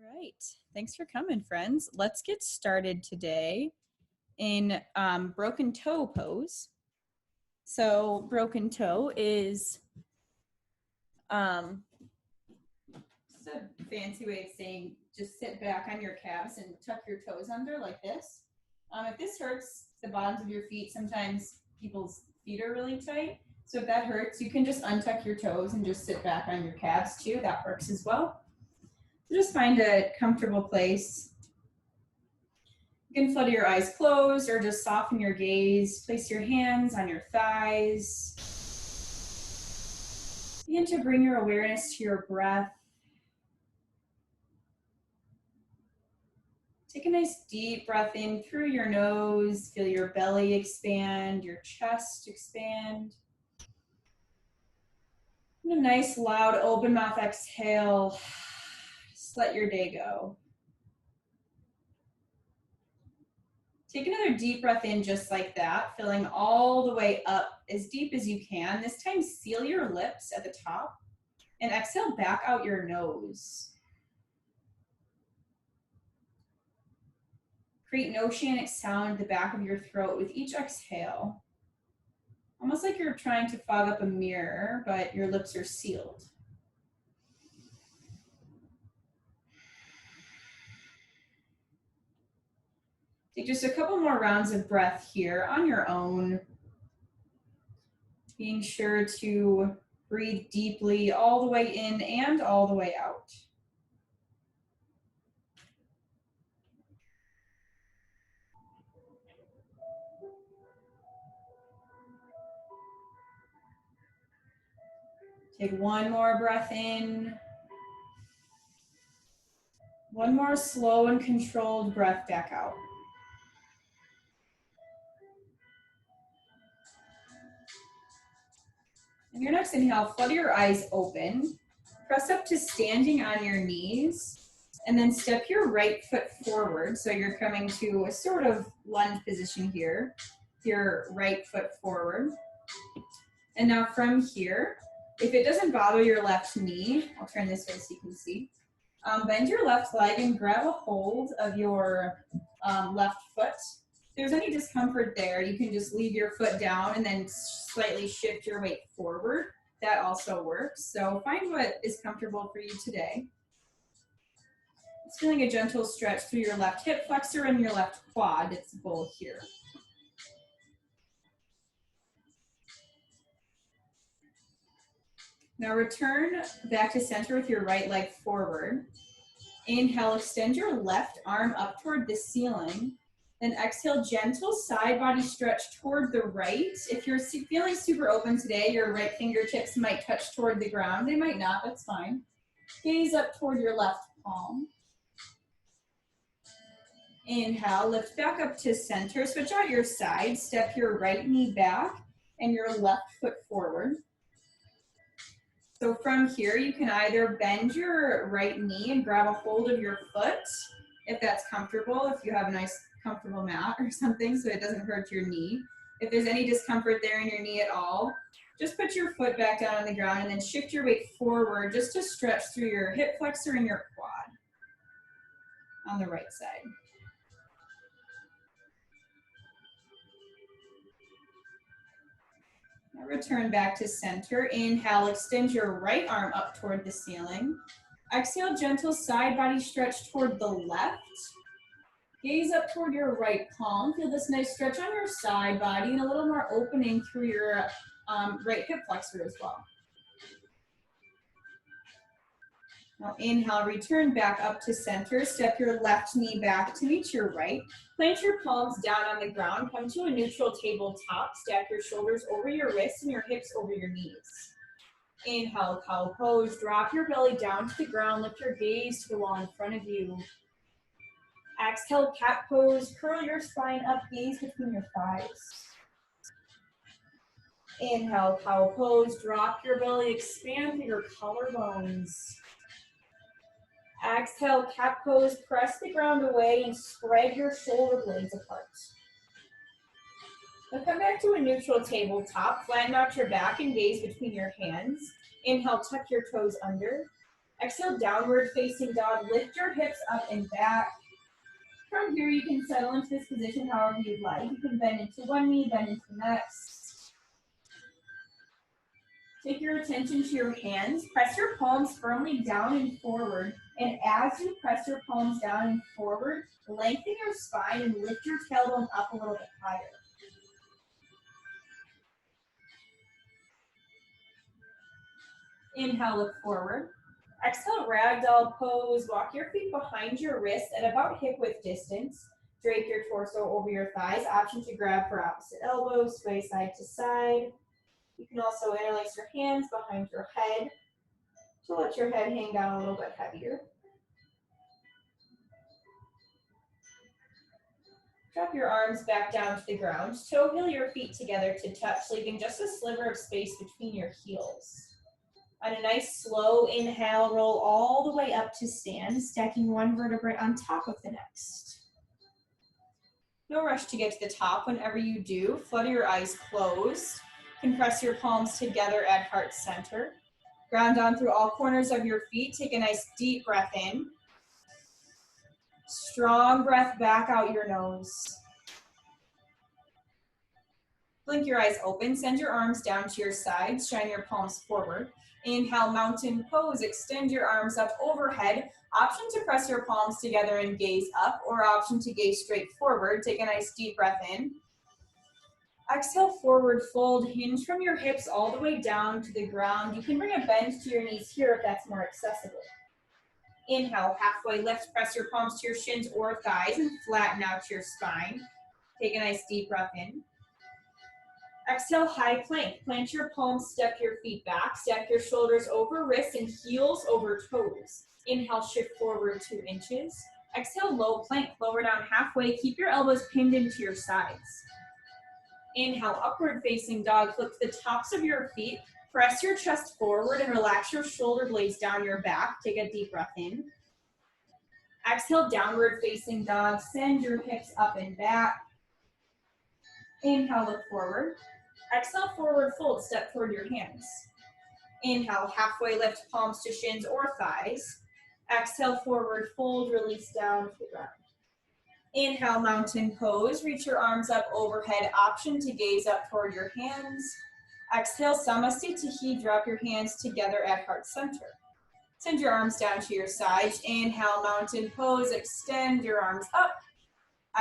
right, thanks for coming, friends. Let's get started today in broken toe pose. So broken toe is just a fancy way of saying just sit back on your calves and tuck your toes under like this. If this hurts the bottoms of your feet, sometimes people's feet are really tight. So if that hurts, you can just untuck your toes and just sit back on your calves too. That works as well. So just find a comfortable place. You can flutter your eyes closed or just soften your gaze. Place your hands on your thighs. Begin to bring your awareness to your breath. Take a nice deep breath in through your nose. Feel your belly expand, your chest expand. And a nice loud open mouth exhale. Just let your day go. Take another deep breath in just like that, filling all the way up as deep as you can. This time, seal your lips at the top and exhale back out your nose. Create an oceanic sound at the back of your throat with each exhale. Almost like you're trying to fog up a mirror, but your lips are sealed. Take just a couple more rounds of breath here on your own. Being sure to breathe deeply all the way in and all the way out. Take one more breath in. One more slow and controlled breath back out. And your next inhale, flutter your eyes open. Press up to standing on your knees. And then step your right foot forward. So you're coming to a sort of lunge position here. Your right foot forward. And now from here, if it doesn't bother your left knee, I'll turn this way so you can see. Bend your left leg and grab a hold of your left foot. If there's any discomfort there, you can just leave your foot down and then slightly shift your weight forward. That also works. So find what is comfortable for you today. It's feeling a gentle stretch through your left hip flexor and your left quad. It's the goal here. Now return back to center with your right leg forward. Inhale, extend your left arm up toward the ceiling. Then exhale, gentle side body stretch toward the right. If you're feeling super open today, your right fingertips might touch toward the ground. They might not, that's fine. Gaze up toward your left palm. Inhale, lift back up to center. Switch out your side. Step your right knee back and your left foot forward. So from here, you can either bend your right knee and grab a hold of your foot, if that's comfortable, if you have a nice comfortable mat or something so it doesn't hurt your knee. If there's any discomfort there in your knee at all, just put your foot back down on the ground and then shift your weight forward just to stretch through your hip flexor and your quad on the right side. Now return back to center. Inhale, extend your right arm up toward the ceiling. Exhale, gentle side body stretch toward the left. Gaze up toward your right palm. Feel this nice stretch on your side body and a little more opening through your right hip flexor as well. Now inhale, return back up to center. Step your left knee back to meet your right. Plant your palms down on the ground. Come to a neutral tabletop. Stack your shoulders over your wrists and your hips over your knees. Inhale, cow pose. Drop your belly down to the ground. Lift your gaze to the wall in front of you. Exhale, cat pose. Curl your spine up, gaze between your thighs. Inhale, cow pose. Drop your belly, expand through your collarbones. Exhale, cat pose. Press the ground away and spread your shoulder blades apart. Now come back to a neutral tabletop. Flatten out your back and gaze between your hands. Inhale, tuck your toes under. Exhale, downward facing dog. Lift your hips up and back. From here, you can settle into this position however you'd like. You can bend into one knee, bend into the next. Take your attention to your hands. Press your palms firmly down and forward. And as you press your palms down and forward, lengthen your spine and lift your tailbone up a little bit higher. Inhale, look forward. Exhale, ragdoll pose. Walk your feet behind your wrists at about hip width distance. Drape your torso over your thighs. Option to grab for opposite elbows, sway side to side. You can also interlace your hands behind your head to let your head hang down a little bit heavier. Drop your arms back down to the ground. Toe heel your feet together to touch, leaving just a sliver of space between your heels. On a nice slow inhale, roll all the way up to stand, stacking one vertebrae on top of the next. No rush to get to the top. Whenever you do, flutter your eyes closed. Compress your palms together at heart center. Ground down through all corners of your feet. Take a nice deep breath in. Strong breath back out your nose. Blink your eyes open. Send your arms down to your sides. Shine your palms forward. Inhale, mountain pose. Extend your arms up overhead. Option to press your palms together and gaze up, or option to gaze straight forward. Take a nice deep breath in. Exhale, forward fold. Hinge from your hips all the way down to the ground. You can bring a bend to your knees here if that's more accessible. Inhale, halfway lift. Press your palms to your shins or thighs and flatten out your spine. Take a nice deep breath in. Exhale, high plank. Plant your palms, step your feet back. Stack your shoulders over wrists and heels over toes. Inhale, shift forward 2 inches. Exhale, low plank. Lower down halfway. Keep your elbows pinned into your sides. Inhale, upward facing dog. Flip the tops of your feet. Press your chest forward and relax your shoulder blades down your back. Take a deep breath in. Exhale, downward facing dog. Send your hips up and back. Inhale, look forward. Exhale, forward fold, step toward your hands. Inhale, halfway lift, palms to shins or thighs. Exhale, forward fold, release down to the ground. Inhale, mountain pose, reach your arms up overhead, option to gaze up toward your hands. Exhale, Samasthiti, drop your hands together at heart center. Send your arms down to your sides. Inhale, mountain pose, extend your arms up.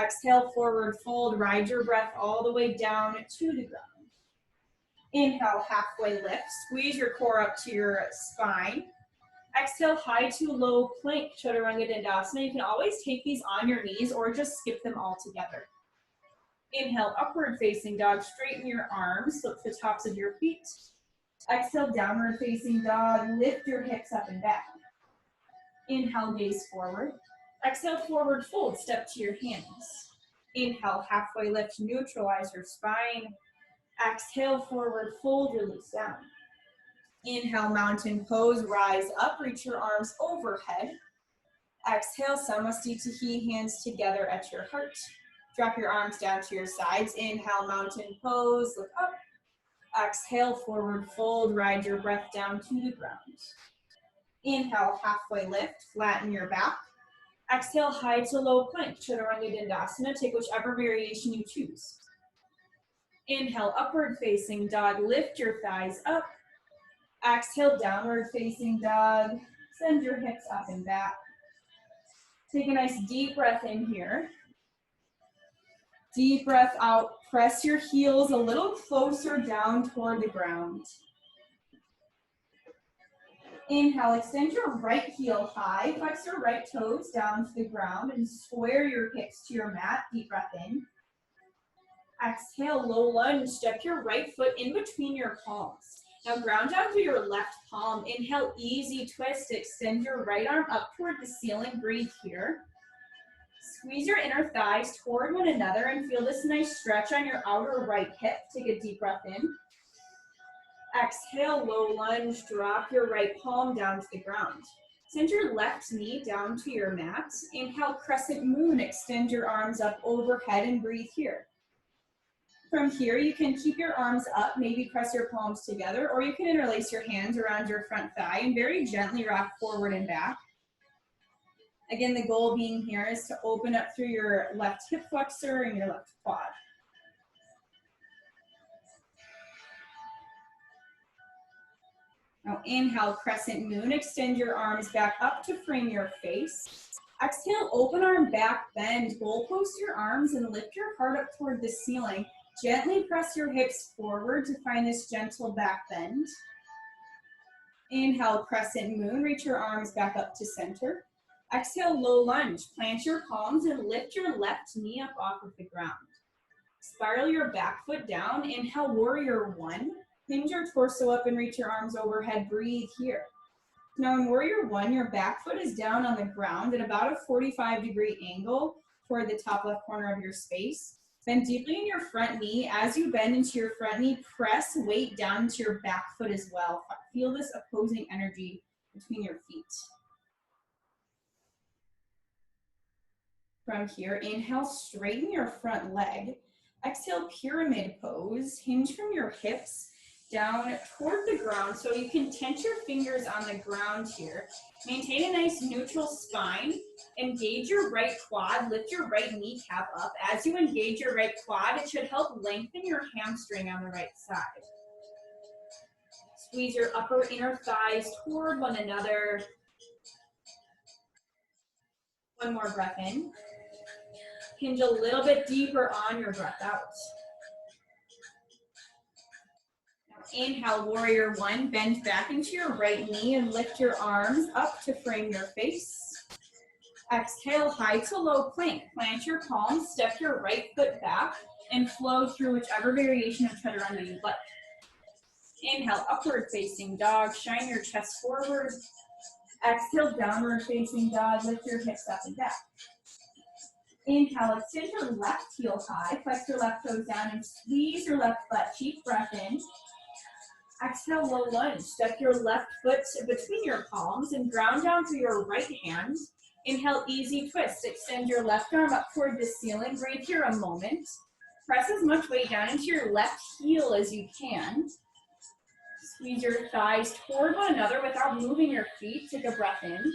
Exhale, forward fold, ride your breath all the way down to the ground. Inhale, halfway lift, squeeze your core up to your spine. Exhale, high to low plank, Chaturanga Dandasana. You can always take these on your knees or just skip them all together. Inhale, upward facing dog, straighten your arms, flip the tops of your feet. Exhale, downward facing dog, lift your hips up and back. Inhale, gaze forward. Exhale, forward fold, step to your hands. Inhale, halfway lift, neutralize your spine. Exhale, forward fold, release down. Inhale, mountain pose, rise up, reach your arms overhead. Exhale, Samasthiti, hands together at your heart. Drop your arms down to your sides. Inhale, mountain pose, look up. Exhale, forward fold, ride your breath down to the ground. Inhale, halfway lift, flatten your back. Exhale, high to low plank, Chaturanga Dandasana. Take whichever variation you choose. Inhale, upward facing dog, lift your thighs up. Exhale, downward facing dog. Send your hips up and back. Take a nice deep breath in here. Deep breath out. Press your heels a little closer down toward the ground. Inhale, extend your right heel high. Flex your right toes down to the ground and square your hips to your mat. Deep breath in. Exhale, low lunge. Step your right foot in between your palms. Now ground down to your left palm. Inhale, easy twist. Extend your right arm up toward the ceiling. Breathe here. Squeeze your inner thighs toward one another and feel this nice stretch on your outer right hip. Take a deep breath in. Exhale, low lunge. Drop your right palm down to the ground. Send your left knee down to your mat. Inhale, crescent moon. Extend your arms up overhead and breathe here. From here, you can keep your arms up, maybe press your palms together, or you can interlace your hands around your front thigh and very gently rock forward and back. Again, the goal being here is to open up through your left hip flexor and your left quad. Now inhale, crescent moon, extend your arms back up to frame your face. Exhale, open arm back bend, goalpost your arms and lift your heart up toward the ceiling. Gently press your hips forward to find this gentle back bend. Inhale, crescent moon, reach your arms back up to center. Exhale, low lunge, plant your palms and lift your left knee up off of the ground. Spiral your back foot down, inhale, warrior one. Hinge your torso up and reach your arms overhead, breathe here. Now in warrior one, your back foot is down on the ground at about a 45-degree angle toward the top left corner of your space. Bend deeply in your front knee. As you bend into your front knee, press weight down into your back foot as well. Feel this opposing energy between your feet. From here, inhale, straighten your front leg. Exhale, pyramid pose. Hinge from your hips down toward the ground so you can tense your fingers on the ground here. Maintain a nice neutral spine. Engage your right quad, lift your right kneecap up. As you engage your right quad, it should help lengthen your hamstring on the right side. Squeeze your upper inner thighs toward one another. One more breath in. Hinge a little bit deeper on your breath out. Inhale, warrior one, bend back into your right knee and lift your arms up to frame your face. Exhale, high to low plank. Plant your palms, step your right foot back, and flow through whichever variation of chaturanga you'd like. Inhale, upward facing dog, shine your chest forward. Exhale, downward facing dog, lift your hips up and back. Inhale, extend your left heel high, flex your left toes down and squeeze your left butt cheek, breath in. Exhale, low lunge. Step your left foot between your palms and ground down to your right hand. Inhale, easy twist. Extend your left arm up toward the ceiling. Breathe here a moment. Press as much weight down into your left heel as you can. Squeeze your thighs toward one another without moving your feet. Take a breath in.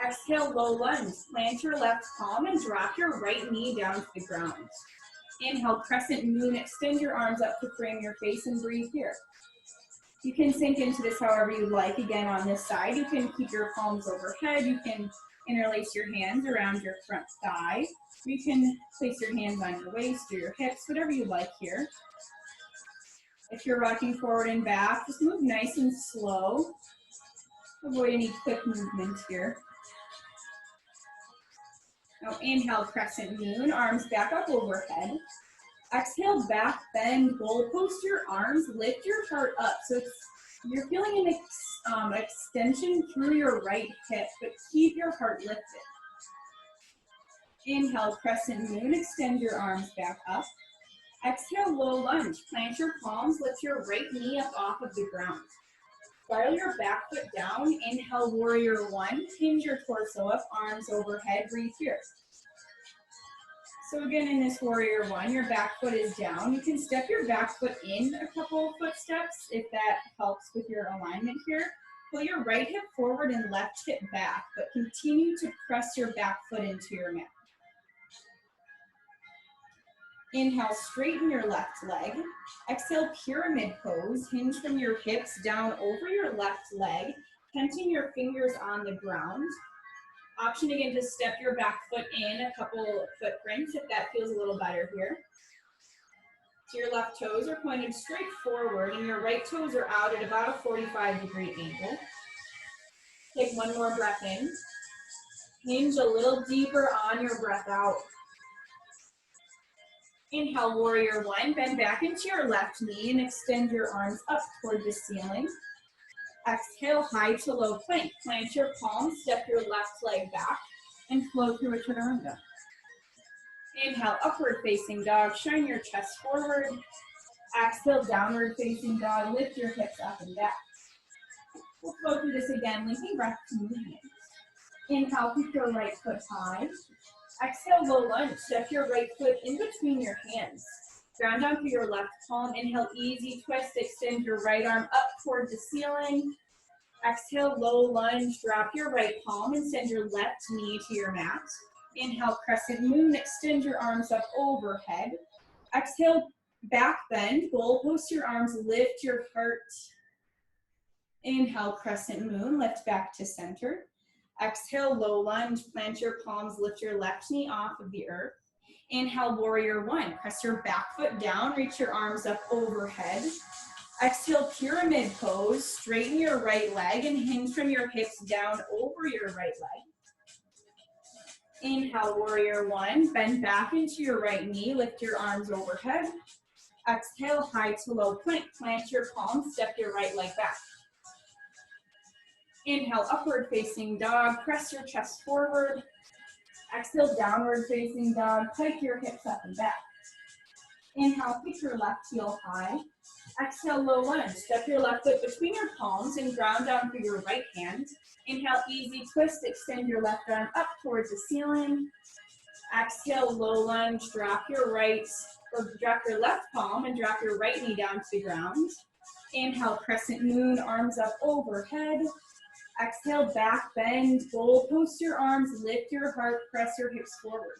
Exhale, low lunge. Plant your left palm and drop your right knee down to the ground. Inhale, crescent moon, extend your arms up to frame your face and breathe here. You can sink into this however you like. Again, on this side, you can keep your palms overhead. You can interlace your hands around your front thigh. You can place your hands on your waist or your hips, whatever you like here. If you're rocking forward and back, just move nice and slow. Avoid any quick movement here. Now inhale, crescent moon, arms back up overhead. Exhale, back bend, goalpost your arms, lift your heart up. So you're feeling an extension through your right hip, but keep your heart lifted. Inhale, crescent moon, extend your arms back up. Exhale, low lunge, plant your palms, lift your right knee up off of the ground. Spiral your back foot down, inhale, warrior one, hinge your torso up, arms overhead, breathe here. So again, in this warrior one, your back foot is down. You can step your back foot in a couple of footsteps if that helps with your alignment here. Pull your right hip forward and left hip back, but continue to press your back foot into your mat. Inhale, straighten your left leg. Exhale, pyramid pose. Hinge from your hips down over your left leg, tenting your fingers on the ground. Option again to step your back foot in a couple footprints if that feels a little better here. So your left toes are pointed straight forward and your right toes are out at about a 45-degree angle. Take one more breath in. Hinge a little deeper on your breath out. Inhale, warrior one, bend back into your left knee and extend your arms up toward the ceiling. Exhale, high to low plank. Plant your palms, step your left leg back, and flow through a chaturanga. Inhale, upward facing dog, shine your chest forward. Exhale, downward facing dog, lift your hips up and back. We'll flow through this again, linking breath to movement. Inhale, keep your right foot high. Exhale, low lunge, step your right foot in between your hands. Ground down through your left palm. Inhale, easy twist. Extend your right arm up toward the ceiling. Exhale, low lunge. Drop your right palm and send your left knee to your mat. Inhale, crescent moon. Extend your arms up overhead. Exhale, back bend. Goalpost your arms. Lift your heart. Inhale, crescent moon. Lift back to center. Exhale, low lunge. Plant your palms. Lift your left knee off of the earth. Inhale, warrior one. Press your back foot down. Reach your arms up overhead. Exhale, pyramid pose. Straighten your right leg and hinge from your hips down over your right leg. Inhale, warrior one. Bend back into your right knee. Lift your arms overhead. Exhale, high to low plank. Plant your palms. Step your right leg back. Inhale, upward facing dog. Press your chest forward. Exhale, downward facing dog. Pike your hips up and back. Inhale, kick your left heel high. Exhale, low lunge. Step your left foot between your palms and ground down through your right hand. Inhale, easy twist. Extend your left arm up towards the ceiling. Exhale, low lunge. Drop your left palm and drop your right knee down to the ground. Inhale, crescent moon. Arms up overhead. Exhale, back bend. Goalpost your arms. Lift your heart. Press your hips forward.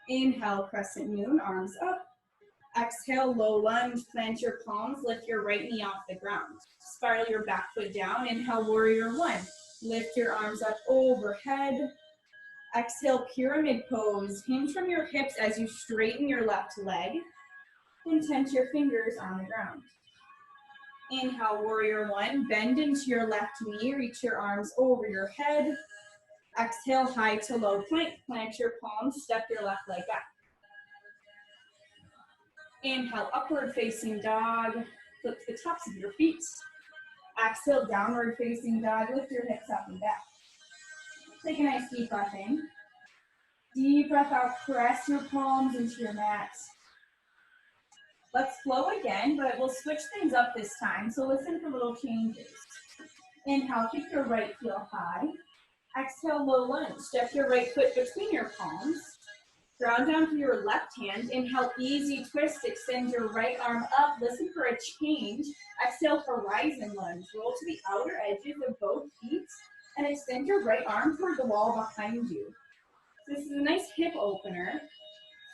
Inhale, crescent moon. Arms up. Exhale, low lunge, plant your palms, lift your right knee off the ground. Spiral your back foot down. Inhale, warrior one. Lift your arms up overhead. Exhale, pyramid pose. Hinge from your hips as you straighten your left leg. And tense your fingers on the ground. Inhale, warrior one. Bend into your left knee. Reach your arms over your head. Exhale, high to low plank. Plant your palms. Step your left leg back. Inhale, upward facing dog. Flip the tops of your feet. Exhale, downward facing dog. Lift your hips up and back. Take a nice deep breath in. Deep breath out. Press your palms into your mat. Let's flow again, but we'll switch things up this time. So listen for little changes. Inhale, kick your right heel high. Exhale, low lunge. Step your right foot between your palms. Ground down to your left hand. Inhale, easy twist. Extend your right arm up. Listen for a change. Exhale, horizon lunge. Roll to the outer edges of both feet and extend your right arm toward the wall behind you. This is a nice hip opener.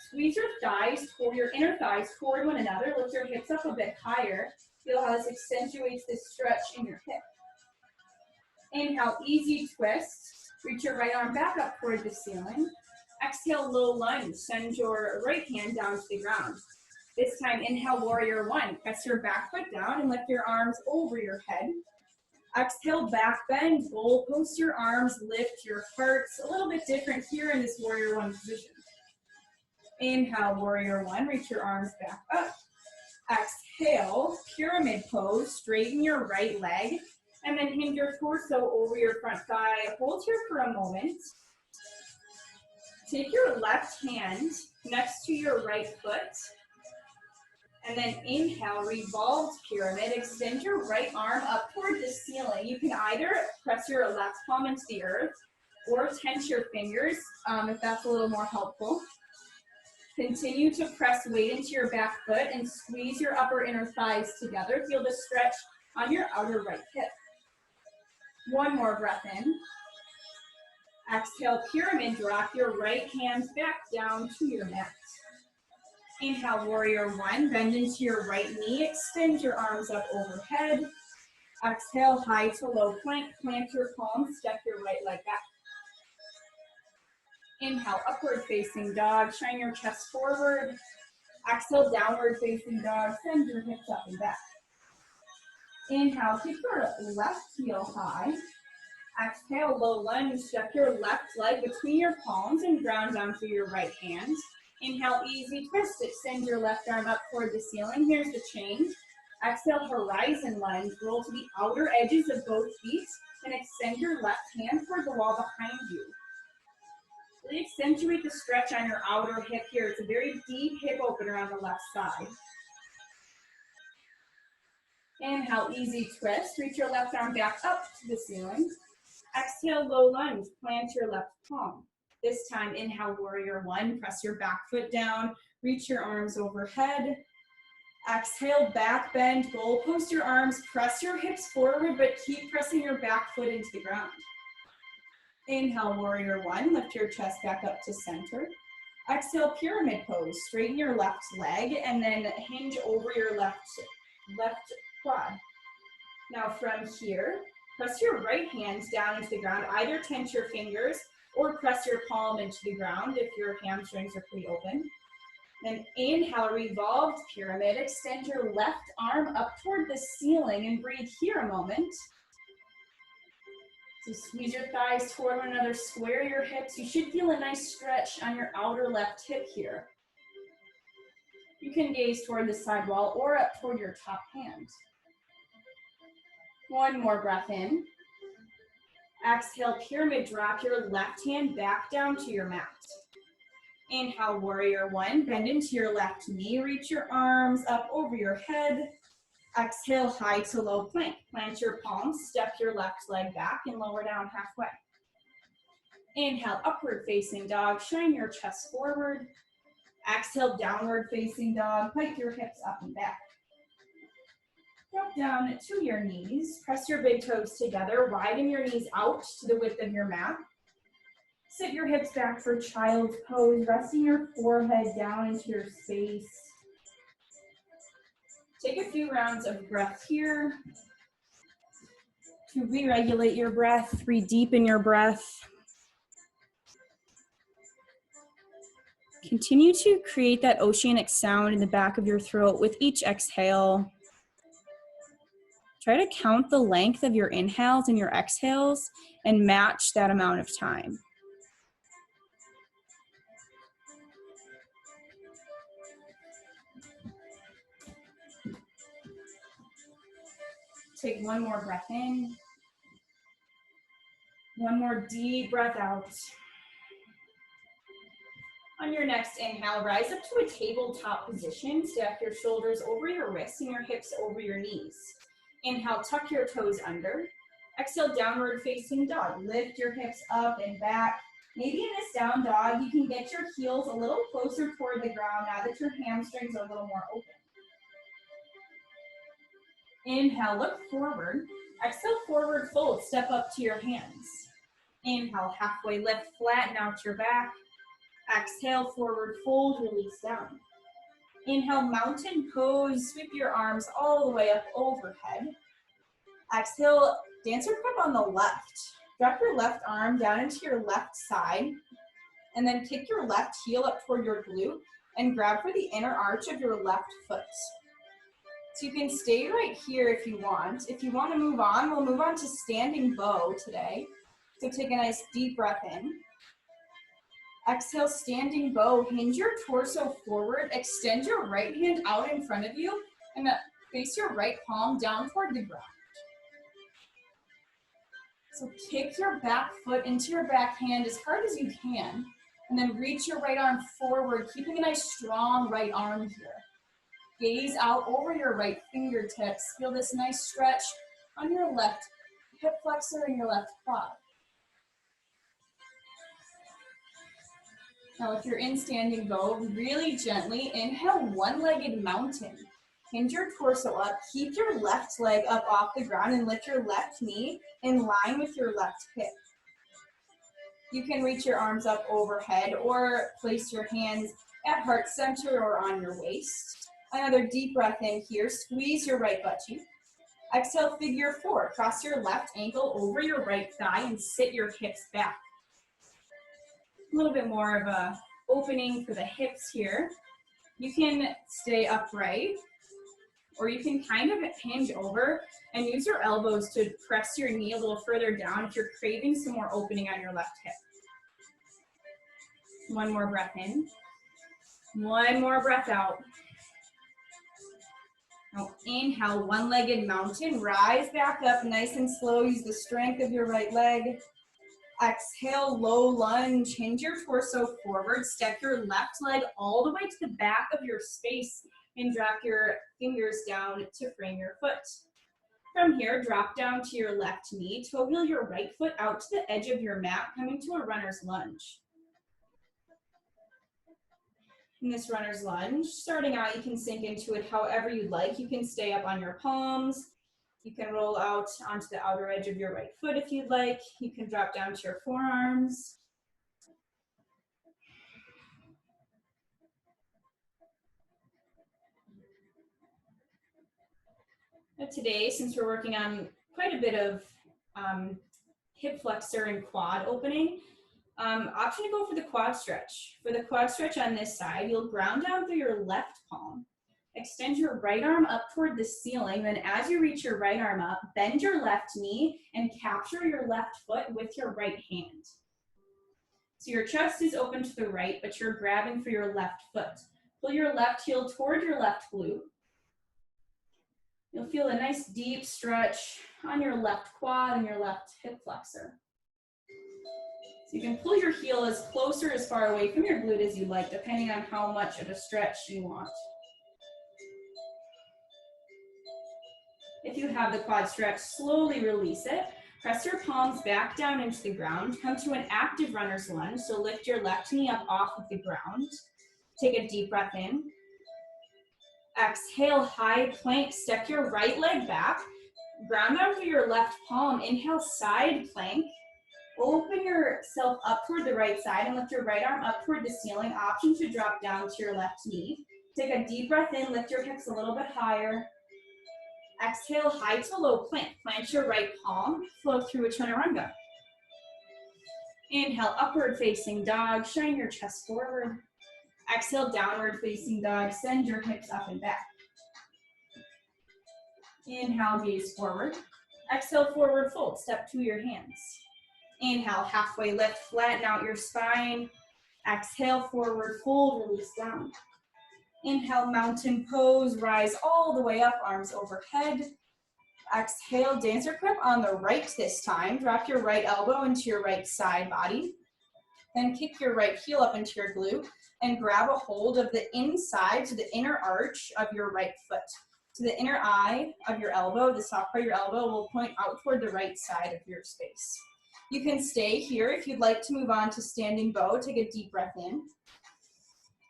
Squeeze your thighs toward your inner thighs toward one another. Lift your hips up a bit higher. Feel how this accentuates this stretch in your hip. Inhale, easy twist. Reach your right arm back up toward the ceiling. Exhale, low lunge. Send your right hand down to the ground. This time, inhale, warrior one. Press your back foot down and lift your arms over your head. Exhale, back bend. Goalpost your arms. Lift your hearts. A little bit different here in this warrior one position. Inhale, warrior one. Reach your arms back up. Exhale, pyramid pose. Straighten your right leg. And then hinge your torso over your front thigh. Hold here for a moment. Take your left hand next to your right foot. And then inhale, revolved pyramid. Extend your right arm up toward the ceiling. You can either press your left palm into the earth or tense your fingers if that's a little more helpful. Continue to press weight into your back foot and squeeze your upper inner thighs together. Feel the stretch on your outer right hip. One more breath in. Exhale, pyramid. Drop your right hand back down to your mat. Inhale, warrior one. Bend into your right knee. Extend your arms up overhead. Exhale, high to low plank. Plant your palms. Step your right leg back. Inhale, upward facing dog. Shine your chest forward. Exhale, downward facing dog. Send your hips up and back. Inhale, keep your left heel high. Exhale, low lunge. Step your left leg between your palms and ground down through your right hand. Inhale, easy twist. Extend your left arm up toward the ceiling. Here's the change. Exhale, horizon lunge. Roll to the outer edges of both feet and extend your left hand toward the wall behind you. Really accentuate the stretch on your outer hip here. It's a very deep hip opener on the left side. Inhale, easy twist. Reach your left arm back up to the ceiling. Exhale, low lunge. Plant your left palm. This time, inhale, warrior one. Press your back foot down. Reach your arms overhead. Exhale, back bend, goal post your arms, press your hips forward, but keep pressing your back foot into the ground. Inhale, warrior one, lift your chest back up to center. Exhale, pyramid pose, straighten your left leg and then hinge over your left quad. Now from here, press your right hand down into the ground, either tense your fingers or press your palm into the ground if your hamstrings are pretty open. Then inhale, revolved pyramid, extend your left arm up toward the ceiling and breathe here a moment. So squeeze your thighs toward one another, square your hips. You should feel a nice stretch on your outer left hip here. You can gaze toward the side wall or up toward your top hand. One more breath in. Exhale, pyramid drop your left hand back down to your mat. Inhale, warrior one, bend into your left knee, reach your arms up over your head. Exhale, high to low plank. Plant your palms, step your left leg back and lower down halfway. Inhale, upward facing dog, shine your chest forward. Exhale, downward facing dog, pike your hips up and back. Drop down to your knees, press your big toes together, widen your knees out to the width of your mat. Sit your hips back for child's pose, resting your forehead down into your space. Take a few rounds of breath here. To re-regulate your breath, re-deepen your breath. Continue to create that oceanic sound in the back of your throat with each exhale. Try to count the length of your inhales and your exhales and match that amount of time. Take one more breath in. One more deep breath out. On your next inhale, rise up to a tabletop position. Stack your shoulders over your wrists and your hips over your knees. Inhale, tuck your toes under. Exhale, downward facing dog. Lift your hips up and back. Maybe in this down dog, you can get your heels a little closer toward the ground now that your hamstrings are a little more open. Inhale, look forward. Exhale, forward fold, step up to your hands. Inhale, halfway lift, flatten out your back. Exhale, forward fold, release down. Inhale, mountain pose, sweep your arms all the way up overhead. Exhale, dancer grip on the left. Drop your left arm down into your left side, and then kick your left heel up toward your glute and grab for the inner arch of your left foot. So you can stay right here if you want. If you want to move on, we'll move on to standing bow today. So take a nice deep breath in. Exhale, standing bow, hinge your torso forward, extend your right hand out in front of you, and face your right palm down toward the ground. So kick your back foot into your back hand as hard as you can, and then reach your right arm forward, keeping a nice strong right arm here. Gaze out over your right fingertips. Feel this nice stretch on your left hip flexor and your left quad. Now if you're in standing bow, really gently inhale, one-legged mountain. Hinge your torso up, keep your left leg up off the ground and lift your left knee in line with your left hip. You can reach your arms up overhead or place your hands at heart center or on your waist. Another deep breath in here, squeeze your right butt cheek. Exhale, figure four. Cross your left ankle over your right thigh and sit your hips back. A little bit more of a opening for the hips here. You can stay upright, or you can kind of hinge over and use your elbows to press your knee a little further down if you're craving some more opening on your left hip. One more breath in. One more breath out. Now inhale, one-legged mountain, rise back up nice and slow, use the strength of your right leg. Exhale, low lunge, hinge your torso forward, step your left leg all the way to the back of your space and drop your fingers down to frame your foot. From here, drop down to your left knee, toe heel your right foot out to the edge of your mat, coming to a runner's lunge. In this runner's lunge, starting out, you can sink into it however you'd like. You can stay up on your palms. You can roll out onto the outer edge of your right foot if you'd like. You can drop down to your forearms. But today, since we're working on quite a bit of hip flexor and quad opening, option to go for the quad stretch. For the quad stretch on this side, you'll ground down through your left palm. Extend your right arm up toward the ceiling. Then as you reach your right arm up, bend your left knee and capture your left foot with your right hand. So your chest is open to the right, but you're grabbing for your left foot. Pull your left heel toward your left glute. You'll feel a nice deep stretch on your left quad and your left hip flexor. So you can pull your heel as close or as far away from your glute as you like, depending on how much of a stretch you want. If you have the quad stretch, slowly release it. Press your palms back down into the ground. Come to an active runner's lunge. So lift your left knee up off of the ground. Take a deep breath in. Exhale, high plank. Step your right leg back. Ground down through your left palm. Inhale, side plank. Open yourself up toward the right side and lift your right arm up toward the ceiling. Option to drop down to your left knee. Take a deep breath in. Lift your hips a little bit higher. Exhale, high to low plank. Plant your right palm, flow through a chaturanga. Inhale, upward facing dog, shine your chest forward. Exhale, downward facing dog, send your hips up and back. Inhale, gaze forward. Exhale, forward fold, step to your hands. Inhale, halfway lift, flatten out your spine. Exhale, forward fold, release down. Inhale, mountain pose, rise all the way up, arms overhead. Exhale, dancer grip on the right this time. Drop your right elbow into your right side body. Then kick your right heel up into your glute and grab a hold of the inside to the inner arch of your right foot. So the inner eye of your elbow, the soft part of your elbow, will point out toward the right side of your space. You can stay here if you'd like to move on to standing bow. Take a deep breath in.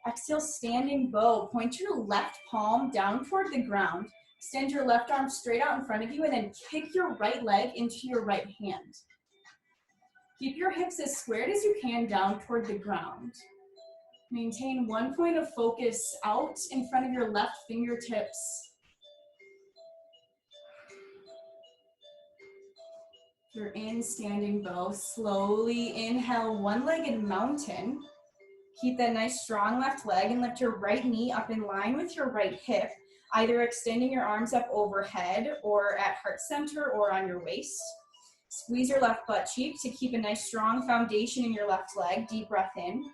Exhale, standing bow. Point your left palm down toward the ground. Extend your left arm straight out in front of you and then kick your right leg into your right hand. Keep your hips as squared as you can down toward the ground. Maintain one point of focus out in front of your left fingertips. If you're in standing bow, slowly inhale, one-legged mountain. Keep that nice strong left leg and lift your right knee up in line with your right hip, either extending your arms up overhead or at heart center or on your waist. Squeeze your left butt cheek to keep a nice strong foundation in your left leg. Deep breath in.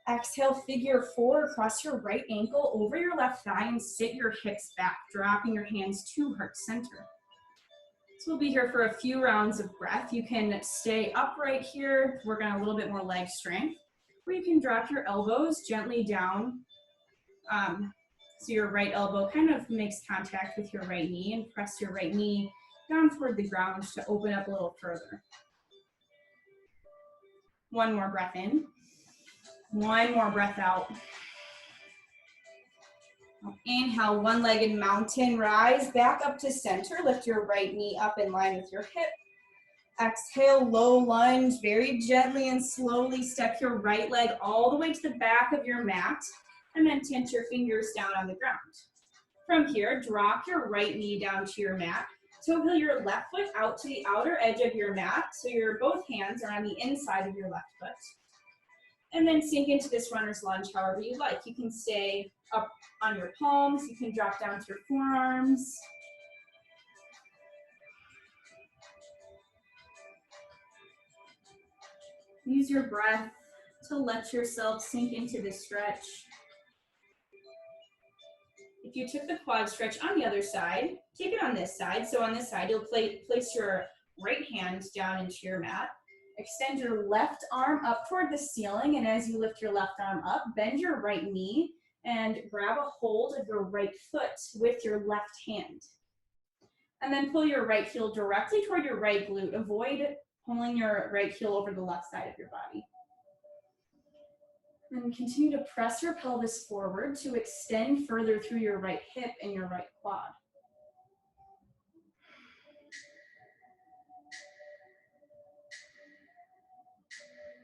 Exhale, figure four, cross your right ankle over your left thigh and sit your hips back, dropping your hands to heart center. So we'll be here for a few rounds of breath. You can stay upright here, work on a little bit more leg strength. Or you can drop your elbows gently down so your right elbow kind of makes contact with your right knee and press your right knee down toward the ground to open up a little further. One more breath in. One more breath out. Inhale, one-legged mountain rise back up to center. Lift your right knee up in line with your hip. Exhale, low lunge, very gently and slowly step your right leg all the way to the back of your mat and then tense your fingers down on the ground. From here, drop your right knee down to your mat. Toe heel your left foot out to the outer edge of your mat so your both hands are on the inside of your left foot. And then sink into this runner's lunge however you like. You can stay up on your palms, you can drop down to your forearms. Use your breath to let yourself sink into this stretch. If you took the quad stretch on the other side, take it on this side. So on this side, you'll place your right hand down into your mat. Extend your left arm up toward the ceiling, and as you lift your left arm up, bend your right knee and grab a hold of your right foot with your left hand. And then pull your right heel directly toward your right glute. Avoid pulling your right heel over the left side of your body. And continue to press your pelvis forward to extend further through your right hip and your right quad.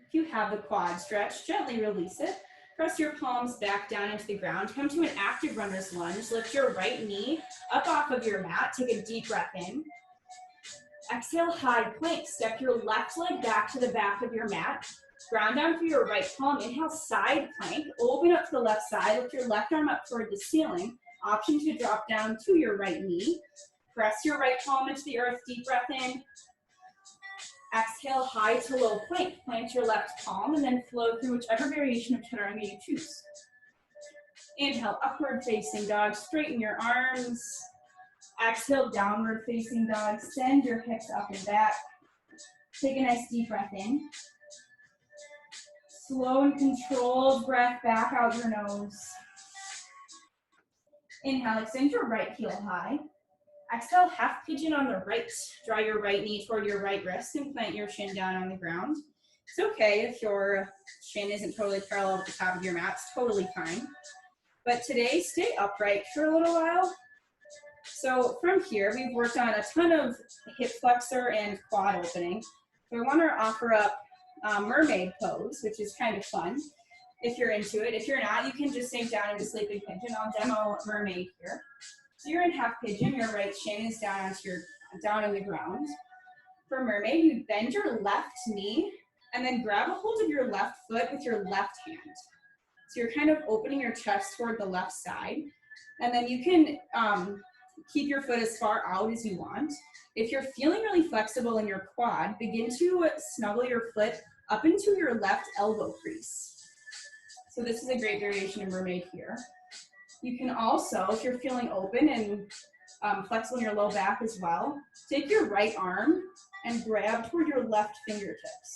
If you have the quad stretch, gently release it. Press your palms back down into the ground. Come to an active runner's lunge. Lift your right knee up off of your mat. Take a deep breath in. Exhale, high plank. Step your left leg back to the back of your mat. Ground down through your right palm. Inhale, side plank. Open up to the left side. Lift your left arm up toward the ceiling. Option to drop down to your right knee. Press your right palm into the earth. Deep breath in. Exhale, high to low plank. Plant your left palm and then flow through whichever variation of chaturanga you choose. Inhale, upward facing dog. Straighten your arms. Exhale, downward facing dog. Send your hips up and back. Take a nice deep breath in. Slow and controlled breath back out your nose. Inhale, extend your right heel high. Exhale, half pigeon on the right. Draw your right knee toward your right wrist and plant your chin down on the ground. It's okay if your chin isn't totally parallel with the top of your mat. It's totally fine. But today, stay upright for a little while. So from here, we've worked on a ton of hip flexor and quad opening. So I want to offer up mermaid pose, which is kind of fun if you're into it. If you're not, you can just sink down into sleeping pigeon. I'll demo mermaid here. So you're in half pigeon, your right shin is down on the ground. For mermaid, you bend your left knee and then grab a hold of your left foot with your left hand. So you're kind of opening your chest toward the left side. And then you can keep your foot as far out as you want. If you're feeling really flexible in your quad, begin to snuggle your foot up into your left elbow crease. So this is a great variation of mermaid here. You can also, if you're feeling open and flexible in your low back as well, take your right arm and grab toward your left fingertips.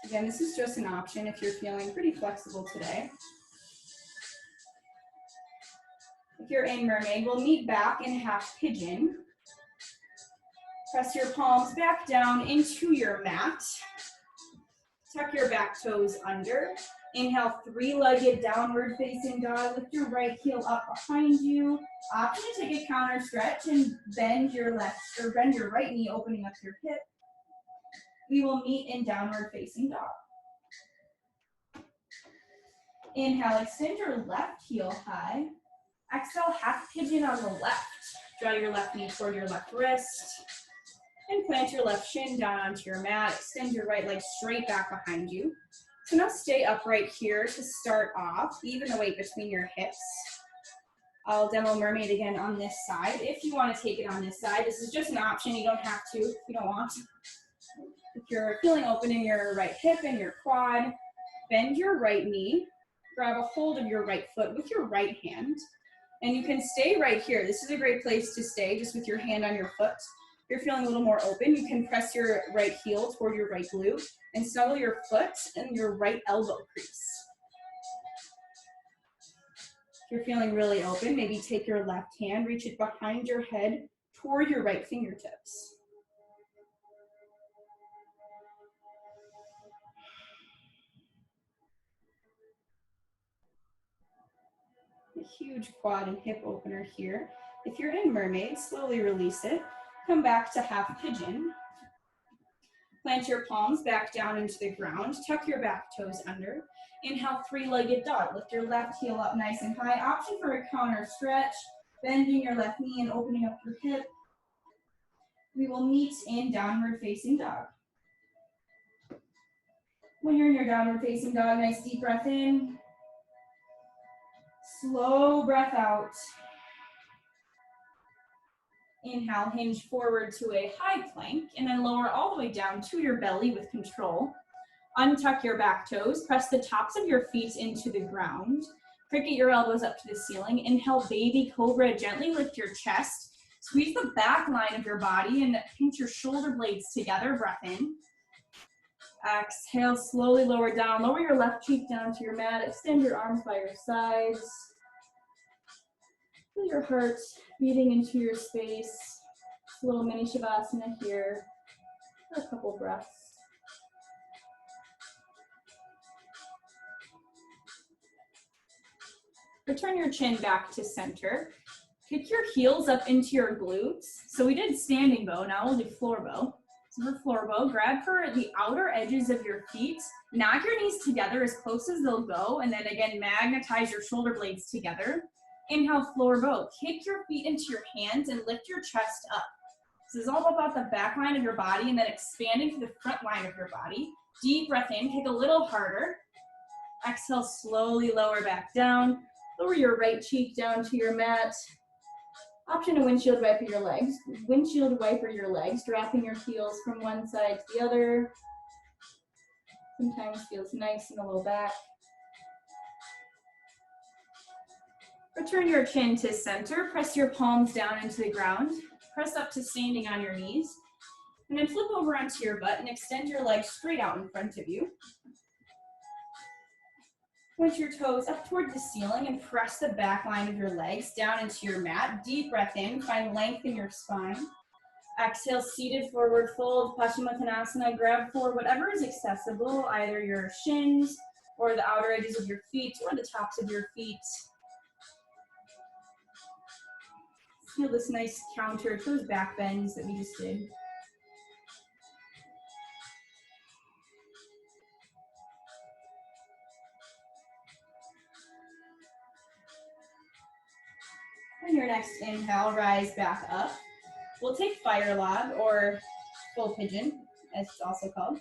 Again, this is just an option if you're feeling pretty flexible today. If you're in mermaid, we'll meet back in half pigeon. Press your palms back down into your mat. Tuck your back toes under. Inhale, three-legged downward facing dog. Lift your right heel up behind you. Option to take a counter stretch and bend your right knee, opening up your hip. We will meet in downward facing dog. Inhale, extend your left heel high. Exhale, half pigeon on the left. Draw your left knee toward your left wrist. And plant your left shin down onto your mat. Extend your right leg straight back behind you. So now stay upright here to start off. Even the weight between your hips. I'll demo mermaid again on this side. If you want to take it on this side, this is just an option. You don't have to if you don't want. If you're feeling open in your right hip and your quad, bend your right knee. Grab a hold of your right foot with your right hand. And you can stay right here. This is a great place to stay, just with your hand on your foot. If you're feeling a little more open, you can press your right heel toward your right glute and snuggle your foot and your right elbow crease. If you're feeling really open, maybe take your left hand, reach it behind your head toward your right fingertips. A huge quad and hip opener here. If you're in mermaid, slowly release it. Come back to half pigeon. Plant your palms back down into the ground. Tuck your back toes under. Inhale, three-legged dog. Lift your left heel up nice and high. Option for a counter stretch. Bending your left knee and opening up your hip. We will meet in downward facing dog. When you're in your downward facing dog, nice deep breath in. Slow breath out. Inhale, hinge forward to a high plank, and then lower all the way down to your belly with control. Untuck your back toes, press the tops of your feet into the ground. Cricket your elbows up to the ceiling. Inhale, baby cobra, gently lift your chest. Squeeze the back line of your body and pinch your shoulder blades together, breath in. Exhale, slowly lower down. Lower your left cheek down to your mat. Extend your arms by your sides. Feel your heart beating into your space. A little mini shavasana here. for a couple breaths. Return your chin back to center. Kick your heels up into your glutes. So we did standing bow, now we'll do floor bow. So for floor bow, grab for the outer edges of your feet, knock your knees together as close as they'll go, and then again, magnetize your shoulder blades together. Inhale, floor bow. Kick your feet into your hands and lift your chest up. This is all about the back line of your body and then expanding to the front line of your body. Deep breath in, kick a little harder. Exhale, slowly lower back down. Lower your right cheek down to your mat. Option to windshield wiper your legs. Windshield wiper your legs, dropping your heels from one side to the other. Sometimes feels nice in the low back. Return your chin to center. Press your palms down into the ground. Press up to standing on your knees. And then flip over onto your butt and extend your legs straight out in front of you. Point your toes up toward the ceiling and press the back line of your legs down into your mat. Deep breath in, find length in your spine. Exhale, seated forward fold, Paschimottanasana. Grab for whatever is accessible, either your shins or the outer edges of your feet or the tops of your feet. Feel this nice counter to those back bends that we just did. On your next inhale, rise back up. We'll take fire log or full pigeon, as it's also called.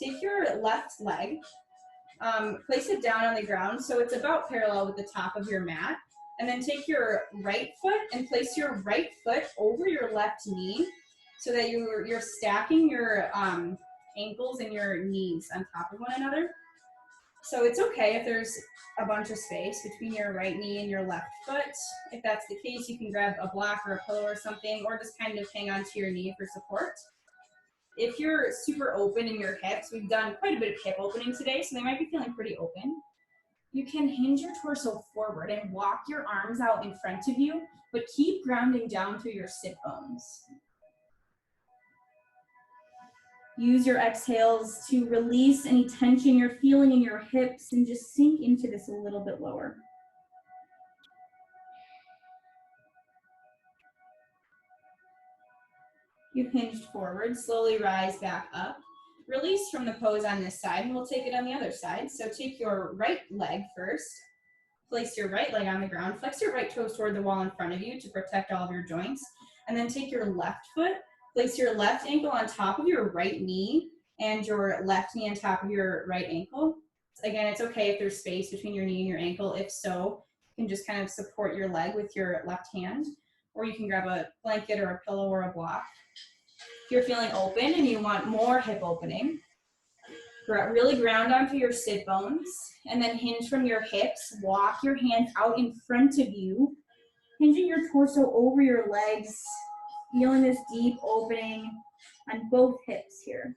Take your left leg, place it down on the ground so it's about parallel with the top of your mat. And then take your right foot and place your right foot over your left knee so that you're stacking your ankles and your knees on top of one another. So it's okay if there's a bunch of space between your right knee and your left foot. If that's the case, you can grab a block or a pillow or something, or just kind of hang onto your knee for support. If you're super open in your hips, we've done quite a bit of hip opening today, so they might be feeling pretty open. You can hinge your torso forward and walk your arms out in front of you, but keep grounding down through your sit bones. Use your exhales to release any tension you're feeling in your hips and just sink into this a little bit lower. You've hinged forward, slowly rise back up. Release from the pose on this side, and we'll take it on the other side. So take your right leg first. Place your right leg on the ground. Flex your right toes toward the wall in front of you to protect all of your joints. And then take your left foot. Place your left ankle on top of your right knee and your left knee on top of your right ankle. Again, it's okay if there's space between your knee and your ankle. If so, you can just kind of support your leg with your left hand, or you can grab a blanket or a pillow or a block. If you're feeling open and you want more hip opening, really ground onto your sit bones and then hinge from your hips. Walk your hands out in front of you, hinging your torso over your legs, feeling this deep opening on both hips here.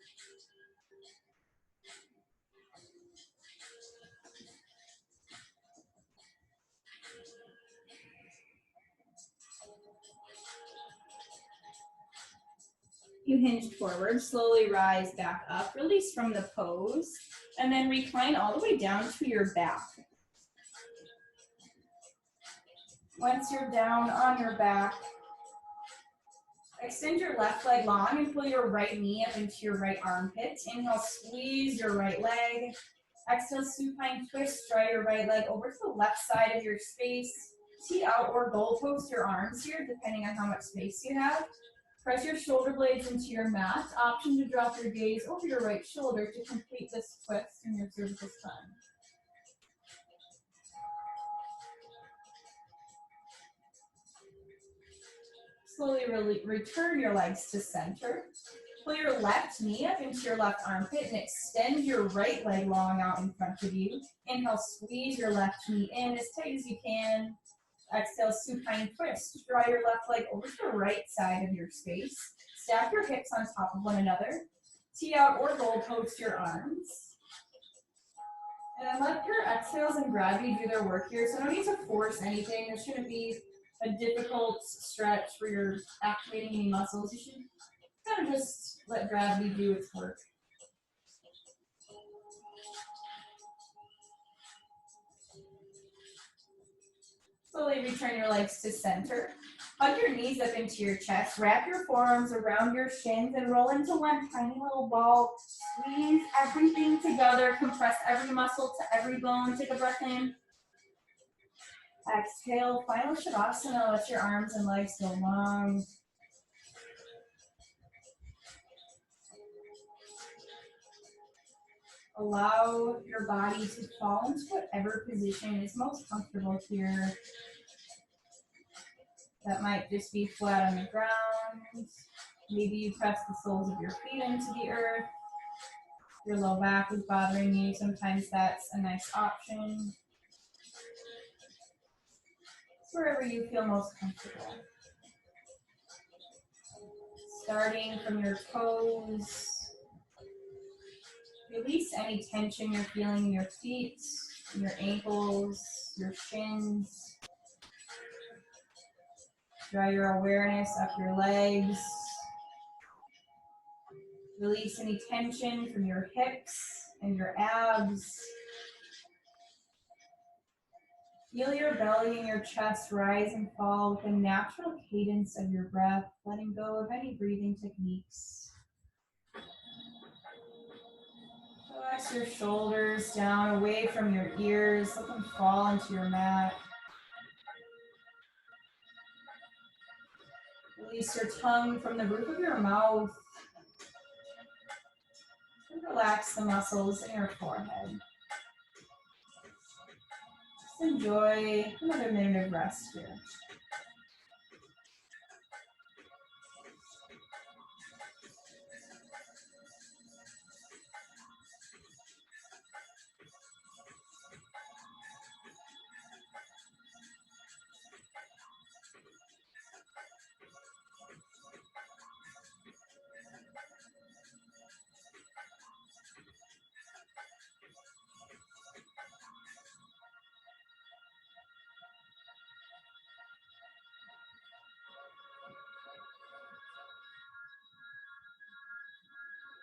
You hinged forward, slowly rise back up, release from the pose, and then recline all the way down to your back. Once you're down on your back, extend your left leg long and pull your right knee up into your right armpit. Inhale, squeeze your right leg. Exhale, supine twist, draw your right leg over to the left side of your space. Tee out or goalpost your arms here, depending on how much space you have. Press your shoulder blades into your mat. Option to drop your gaze over your right shoulder to complete this twist in your cervical spine. Slowly return your legs to center. Pull your left knee up into your left armpit and extend your right leg long out in front of you. Inhale, squeeze your left knee in as tight as you can. Exhale, supine twist. Draw your left leg over to the right side of your space. Stack your hips on top of one another. Tee out or goalpost your arms. And then let your exhales and gravity do their work here. So no need to force anything. There shouldn't be a difficult stretch where you're activating any muscles. You should Kind of just let gravity do its work. Slowly return your legs to center. Hug your knees up into your chest. Wrap your forearms around your shins and roll into one tiny little ball. Squeeze everything together. Compress every muscle to every bone. Take a breath in. Exhale. Final Shavasana. Let your arms and legs go long. Allow your body to fall into whatever position is most comfortable here. That might just be flat on the ground. Maybe you press the soles of your feet into the earth. Your low back is bothering you. Sometimes that's a nice option. It's wherever you feel most comfortable. Starting from your toes. Release any tension you're feeling in your feet, your ankles, your shins. Draw your awareness up your legs. Release any tension from your hips and your abs. Feel your belly and your chest rise and fall with the natural cadence of your breath, letting go of any breathing techniques. Relax your shoulders down away from your ears. Let them fall into your mat. Release your tongue from the roof of your mouth. And relax the muscles in your forehead. Just enjoy another minute of rest here.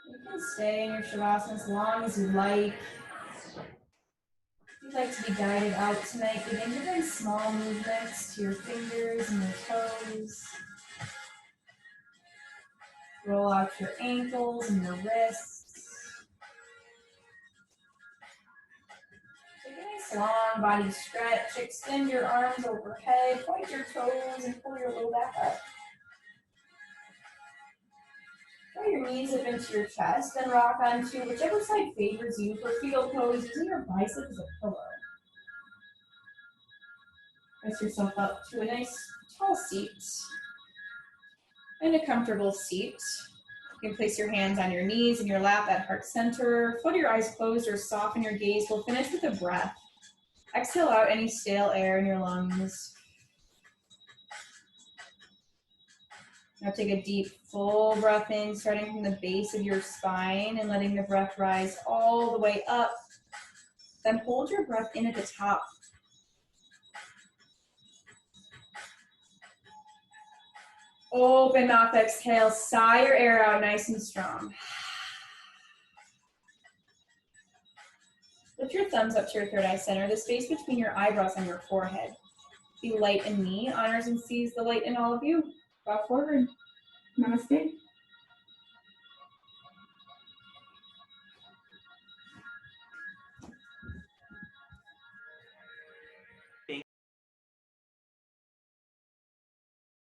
You can stay in your Shavasana as long as you like. If you'd like to be guided out tonight, begin to bring small movements to your fingers and your toes. Roll out your ankles and your wrists. Take a nice long body stretch. Extend your arms overhead. Point your toes and pull your low back up. Draw your knees up into your chest, then rock onto whichever side favors you for fetal pose, using your biceps as a pillow. Press yourself up to a nice tall seat. In a comfortable seat, you can place your hands on your knees and your lap at heart center. Float your eyes closed or soften your gaze. We'll finish with a breath. Exhale out any stale air in your lungs. Now take a deep, full breath in, starting from the base of your spine and letting the breath rise all the way up. Then hold your breath in at the top. Open mouth, exhale, sigh your air out nice and strong. Lift your thumbs up to your third eye center, the space between your eyebrows and your forehead. The light in me honors and sees the light in all of you. Bow forward. Namaste.